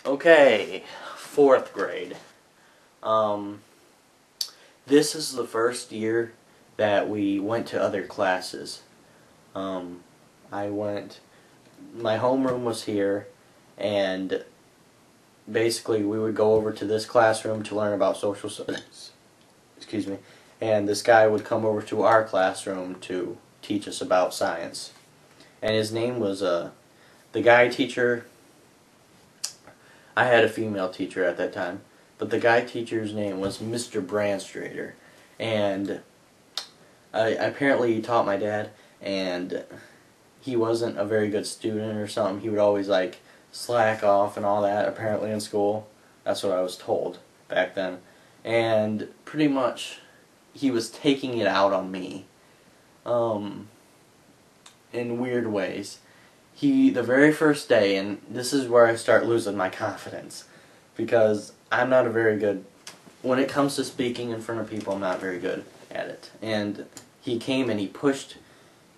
Okay, fourth grade. Um, this is the first year that we went to other classes. Um, I went, my homeroom was here, and basically we would go over to this classroom to learn about social studies. Excuse me. And this guy would come over to our classroom to teach us about science. And his name was, the guy teacher. I had a female teacher at that time, but the guy teacher's name was Mr. Branstrater, and apparently he taught my dad, and he wasn't a very good student or something. He would always like slack off and all that, apparently in school. That's what I was told back then. And pretty much he was taking it out on me in weird ways. The very first day, and this is where I start losing my confidence, because I'm not a very good, when it comes to speaking in front of people, I'm not very good at it. And he came and he pushed,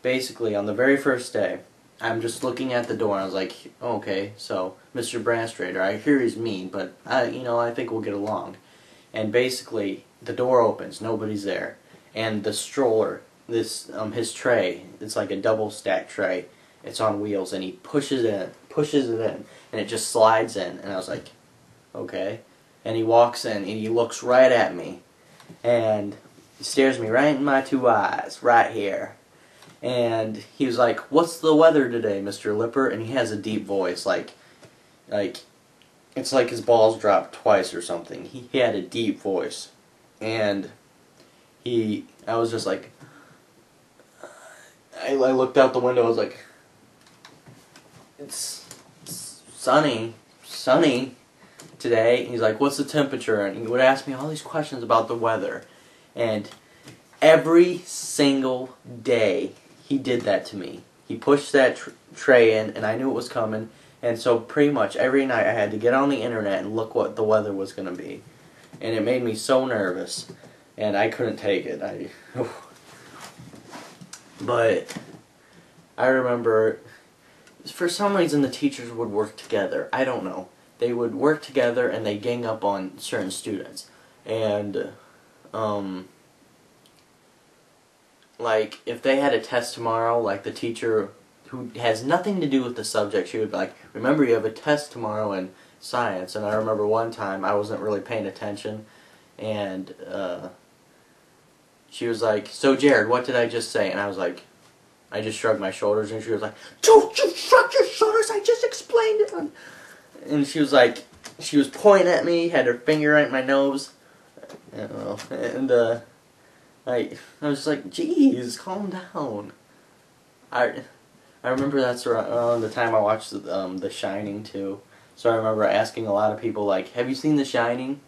basically on the very first day, I'm just looking at the door and I was like, okay, so Mr. Branstrater, I hear he's mean, but I think we'll get along. And basically, the door opens, nobody's there, and the stroller, his tray, it's like a double stack tray. It's on wheels, and he pushes it in, and it just slides in. And I was like, okay. And he walks in, and he looks right at me, and he stares me right in my two eyes, right here. And he was like, "What's the weather today, Mr. Lipper?" And he has a deep voice, like it's like his balls dropped twice or something. He had a deep voice, and I was just like, I looked out the window. I was like, It's sunny today. He's like, "What's the temperature?" And he would ask me all these questions about the weather. And every single day he did that to me. He pushed that tray in, and I knew it was coming. And so pretty much every night I had to get on the internet and look what the weather was going to be. And it made me so nervous, and I couldn't take it. But I remember, for some reason the teachers would work together. I don't know. They would work together and they gang up on certain students. And like if they had a test tomorrow, like the teacher who has nothing to do with the subject, she would be like, "Remember, you have a test tomorrow in science." And I remember one time I wasn't really paying attention, and she was like, "So Jared, what did I just say?" And I was like, I just shrugged my shoulders, and she was like, "Don't you shrug your shoulders, I just explained it." And she was like, she was pointing at me, had her finger right in my nose. I don't know. And I was just like, "Jeez, calm down." I remember that's around the time I watched The Shining too. So I remember asking a lot of people, like, "Have you seen The Shining?"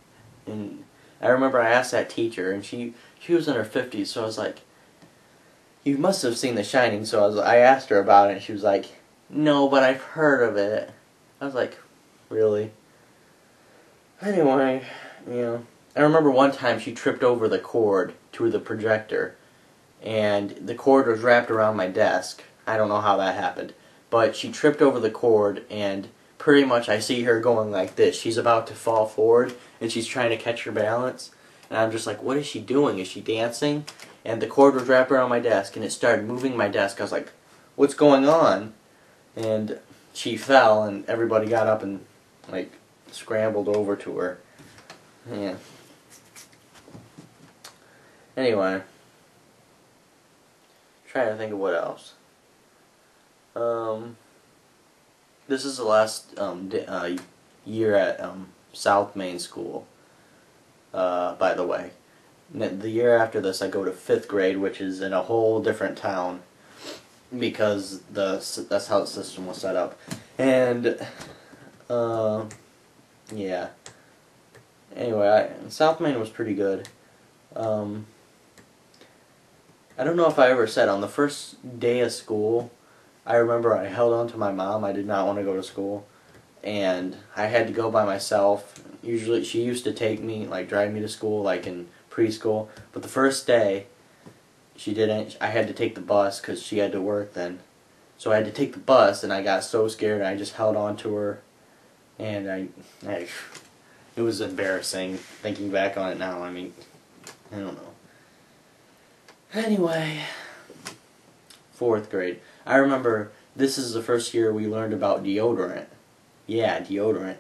And I remember I asked that teacher, and she was in her 50s, so I was like, "You must have seen The Shining." So I asked her about it, and she was like, "No, but I've heard of it." I was like, "Really?" Anyway, I remember one time she tripped over the cord to the projector, and the cord was wrapped around my desk. I don't know how that happened, but she tripped over the cord, and pretty much I see her going like this. She's about to fall forward, and she's trying to catch her balance, and I'm just like, what is she doing? Is she dancing? And the cord was wrapped around my desk, and it started moving my desk. I was like, "What's going on?" And she fell, and everybody got up and like scrambled over to her. Yeah. Anyway, trying to think of what else. This is the last year at South Main School. By the way, the year after this, I go to 5th grade, which is in a whole different town, because that's how the system was set up. And yeah. Anyway, South Main was pretty good. I don't know if I ever said, on the first day of school, I remember I held on to my mom. I did not want to go to school, and I had to go by myself. Usually she used to take me, like drive me to school, like in preschool, but the first day she didn't. I had to take the bus because she had to work then. So I had to take the bus, and I got so scared, and I just held on to her, And it was embarrassing thinking back on it now. I mean, I don't know. Anyway, 4th grade. I remember this is the first year we learned about deodorant. Yeah, deodorant.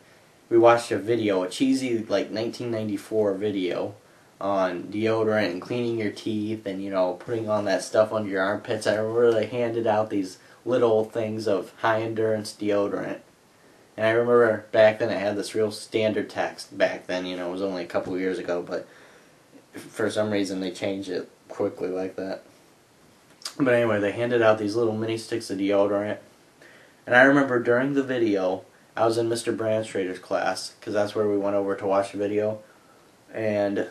We watched a video, a cheesy like 1994 video on deodorant and cleaning your teeth and, you know, putting on that stuff under your armpits. I remember they handed out these little things of high endurance deodorant. And I remember back then it had this real standard text back then, you know, it was only a couple of years ago, but for some reason they changed it quickly like that. But anyway, they handed out these little mini sticks of deodorant. And I remember during the video, I was in Mr. Branstrater's class, because that's where we went over to watch the video. And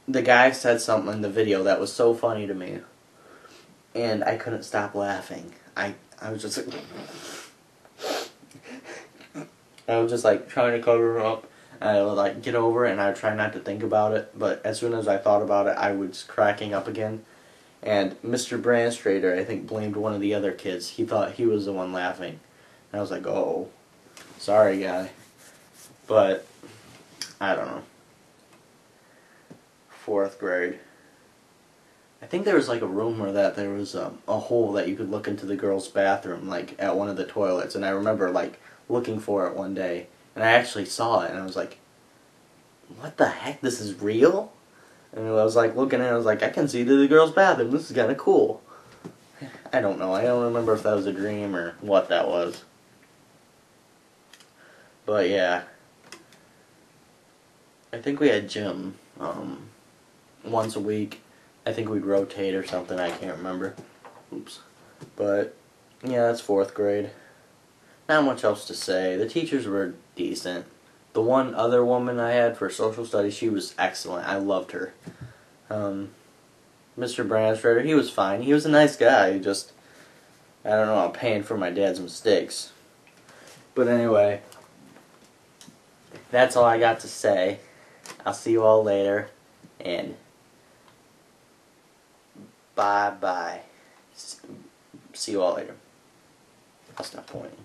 the guy said something in the video that was so funny to me. And I couldn't stop laughing. I was just like... I was just like trying to cover up. I would like get over it and I would try not to think about it. But as soon as I thought about it, I was cracking up again. And Mr. Branstrater, I think, blamed one of the other kids. He thought he was the one laughing. And I was like, oh, sorry, guy. But, I don't know. 4th grade. I think there was like a rumor that there was a hole that you could look into the girls' bathroom, like at one of the toilets. And I remember like looking for it one day. And I actually saw it and I was like, what the heck? This is real? And I was like looking at it, I was like, I can see to the girls' bathroom. This is kind of cool. I don't know. I don't remember if that was a dream or what that was. But yeah. I think we had gym once a week. I think we'd rotate or something. I can't remember. Oops. But yeah, that's 4th grade. Not much else to say. The teachers were decent. The one other woman I had for social studies, she was excellent. I loved her. Mr. Branstrater, he was fine. He was a nice guy. He just, I don't know, I'm paying for my dad's mistakes. But anyway, that's all I got to say. I'll see you all later, and bye-bye. See you all later. I'll stop pointing.